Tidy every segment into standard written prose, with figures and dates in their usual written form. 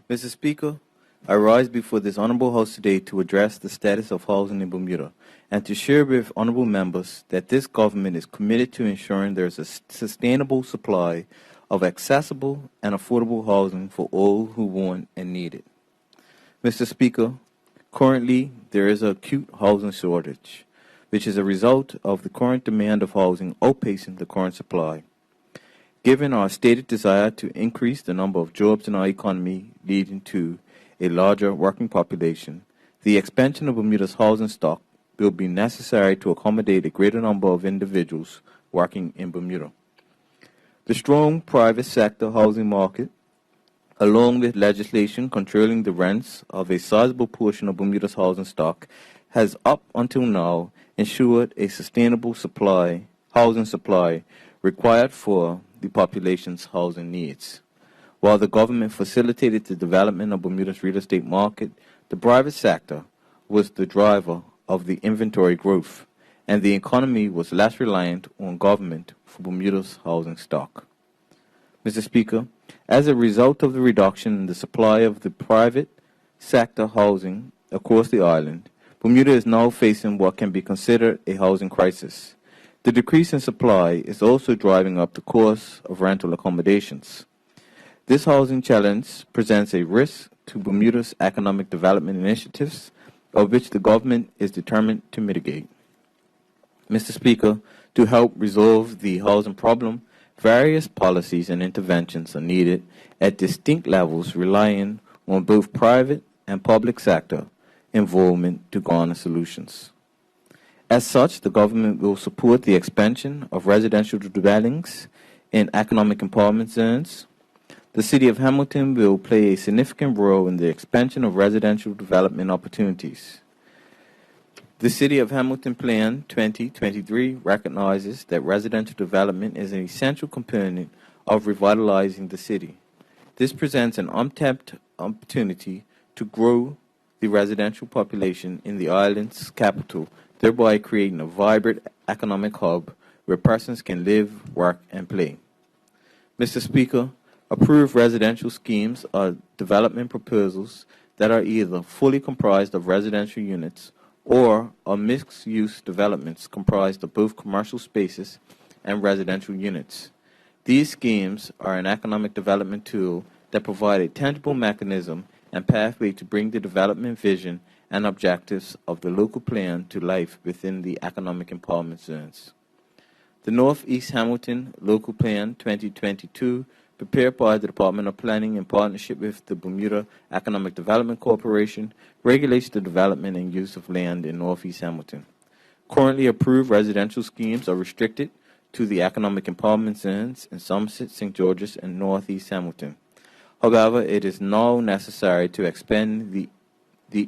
Mr. Speaker, I rise before this Honorable House today to address the status of housing in Bermuda and to share with Honorable members that this government is committed to ensuring there is a sustainable supply of accessible and affordable housing for all who want and need it. Mr. Speaker, currently there is an acute housing shortage, which is a result of the current demand of housing outpacing the current supply. Given our stated desire to increase the number of jobs in our economy leading to a larger working population, the expansion of Bermuda's housing stock will be necessary to accommodate a greater number of individuals working in Bermuda. The strong private sector housing market, along with legislation controlling the rents of a sizable portion of Bermuda's housing stock, has up until now ensured a sustainable housing supply required for the population's housing needs. While the government facilitated the development of Bermuda's real estate market, the private sector was the driver of the inventory growth, and the economy was less reliant on government for Bermuda's housing stock. Mr. Speaker, as a result of the reduction in the supply of the private sector housing across the island, Bermuda is now facing what can be considered a housing crisis. The decrease in supply is also driving up the cost of rental accommodations. This housing challenge presents a risk to Bermuda's economic development initiatives, of which the government is determined to mitigate. Mr. Speaker, to help resolve the housing problem, various policies and interventions are needed at distinct levels, relying on both private and public sector involvement to garner solutions. As such, the government will support the expansion of residential dwellings in economic empowerment zones. The City of Hamilton will play a significant role in the expansion of residential development opportunities. The City of Hamilton Plan 2023 recognizes that residential development is an essential component of revitalizing the city. This presents an untapped opportunity to grow the residential population in the island's capital, thereby creating a vibrant economic hub where persons can live, work, and play. Mr. Speaker, approved residential schemes are development proposals that are either fully comprised of residential units or are mixed-use developments comprised of both commercial spaces and residential units. These schemes are an economic development tool that provide a tangible mechanism and pathway to bring the development vision and objectives of the local plan to life within the economic empowerment zones. The Northeast Hamilton Local Plan 2022, prepared by the Department of Planning in partnership with the Bermuda Economic Development Corporation, regulates the development and use of land in Northeast Hamilton. Currently approved residential schemes are restricted to the economic empowerment zones in Somerset, St. George's, and Northeast Hamilton. However, it is now necessary to expand the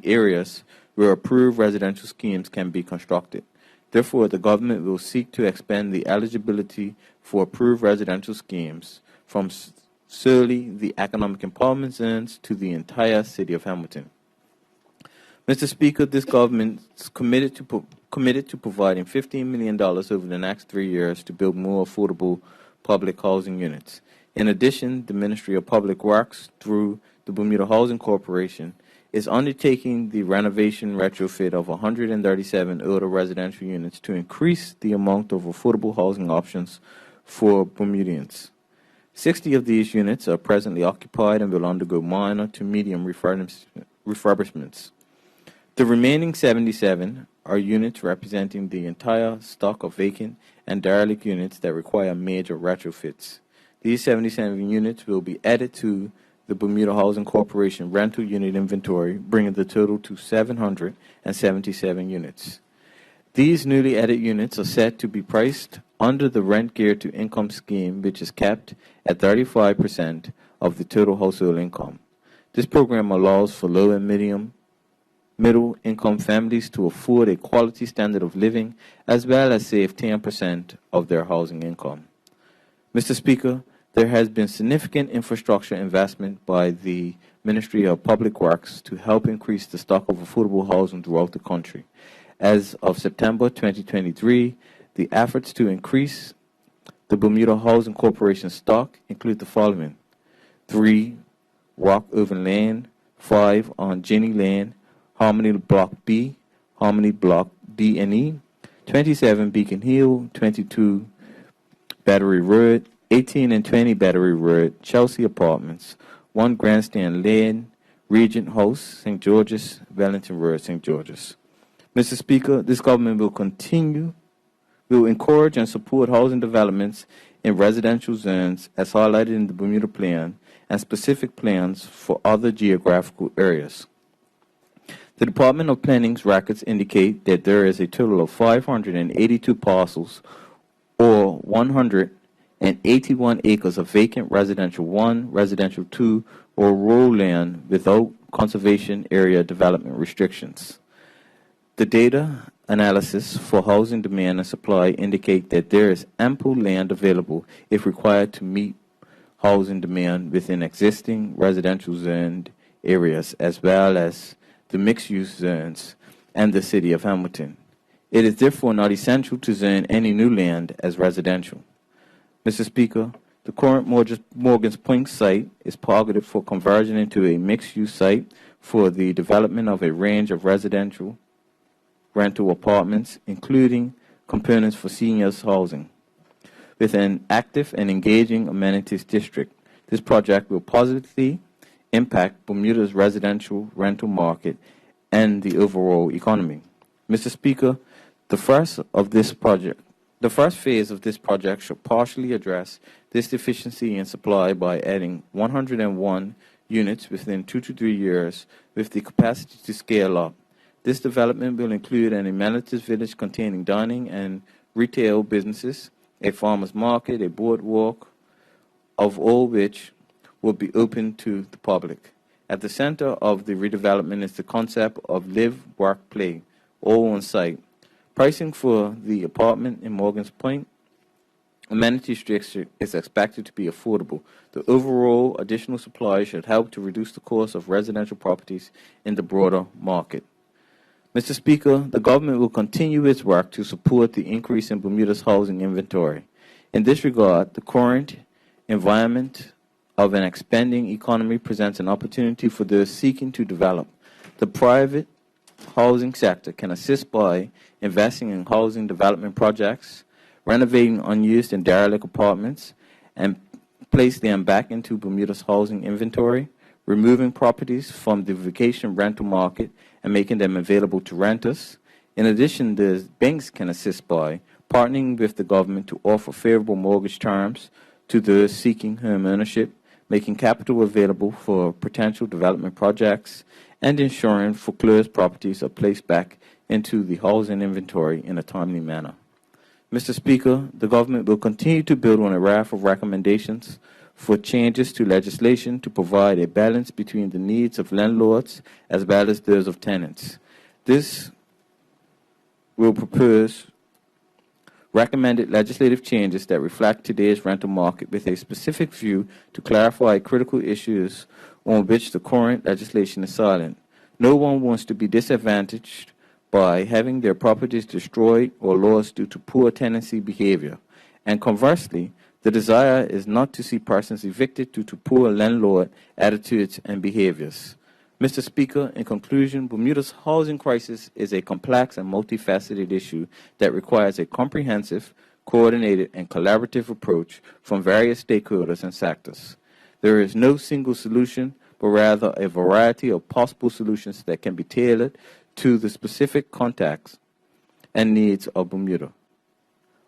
areas where approved residential schemes can be constructed. Therefore, the government will seek to expand the eligibility for approved residential schemes from solely the economic empowerment zones to the entire City of Hamilton. Mr. Speaker, this government is committed to providing $15 million over the next 3 years to build more affordable public housing units. In addition, the Ministry of Public Works, through the Bermuda Housing Corporation, is undertaking the renovation retrofit of 137 older residential units to increase the amount of affordable housing options for Bermudians. 60 of these units are presently occupied and will undergo minor to medium refurbishments. The remaining 77 are units representing the entire stock of vacant and derelict units that require major retrofits. These 77 units will be added to the Bermuda Housing Corporation rental unit inventory, bringing the total to 777 units. These newly added units are set to be priced under the Rent Geared to Income scheme, which is capped at 35% of the total household income. This program allows for low and middle income families to afford a quality standard of living, as well as save 10% of their housing income. Mr. Speaker, there has been significant infrastructure investment by the Ministry of Public Works to help increase the stock of affordable housing throughout the country. As of September 2023, the efforts to increase the Bermuda Housing Corporation stock include the following: 3 Rock Oven Lane, 5 on Jenny Lane, Harmony Block B, Harmony Block D and E, 27 Beacon Hill, 22 Battery Road, 18 and 20 Battery Road, Chelsea Apartments, 1 Grandstand Lane, Regent House, St. George's, Wellington Road, St. George's. Mr. Speaker, this government will encourage and support housing developments in residential zones as highlighted in the Bermuda Plan and specific plans for other geographical areas. The Department of Planning's records indicate that there is a total of 582 parcels or 181 acres of vacant residential 1, residential 2, or rural land without conservation area development restrictions. The data analysis for housing demand and supply indicate that there is ample land available if required to meet housing demand within existing residential zoned areas as well as the mixed-use zones and the city of Hamilton. It is therefore not essential to zone any new land as residential. Mr. Speaker, the current Morgan's Point site is targeted for conversion into a mixed-use site for the development of a range of residential rental apartments, including components for seniors housing. With an active and engaging amenities district, this project will positively impact Bermuda's residential rental market and the overall economy. Mr. Speaker, the first phase of this project should partially address this deficiency in supply by adding 101 units within 2 to 3 years with the capacity to scale up. This development will include an amenities village containing dining and retail businesses, a farmer's market, a boardwalk, of all which will be open to the public. At the center of the redevelopment is the concept of live, work, play, all on site. Pricing for the apartment in Morgan's Point amenity district is expected to be affordable. The overall additional supply should help to reduce the cost of residential properties in the broader market. Mr. Speaker, the government will continue its work to support the increase in Bermuda's housing inventory. In this regard, the current environment of an expanding economy presents an opportunity for those seeking to develop. The private housing sector can assist by investing in housing development projects, renovating unused and derelict apartments, and place them back into Bermuda's housing inventory, removing properties from the vacation rental market and making them available to renters. In addition, the banks can assist by partnering with the government to offer favorable mortgage terms to those seeking home ownership, making capital available for potential development projects, and ensuring foreclosed properties are placed back into the housing inventory in a timely manner. Mr. Speaker, the government will continue to build on a raft of recommendations for changes to legislation to provide a balance between the needs of landlords as well as those of tenants. This will propose recommended legislative changes that reflect today's rental market with a specific view to clarify critical issues on which the current legislation is silent. No one wants to be disadvantaged by having their properties destroyed or lost due to poor tenancy behavior. And conversely, the desire is not to see persons evicted due to poor landlord attitudes and behaviors. Mr. Speaker, in conclusion, Bermuda's housing crisis is a complex and multifaceted issue that requires a comprehensive, coordinated, and collaborative approach from various stakeholders and sectors. There is no single solution, but rather a variety of possible solutions that can be tailored to the specific contexts and needs of Bermuda.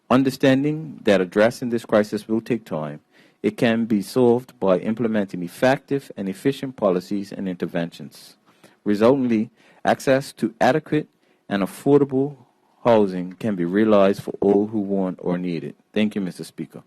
Understanding that addressing this crisis will take time, it can be solved by implementing effective and efficient policies and interventions. Resultantly, access to adequate and affordable housing can be realized for all who want or need it. Thank you, Mr. Speaker.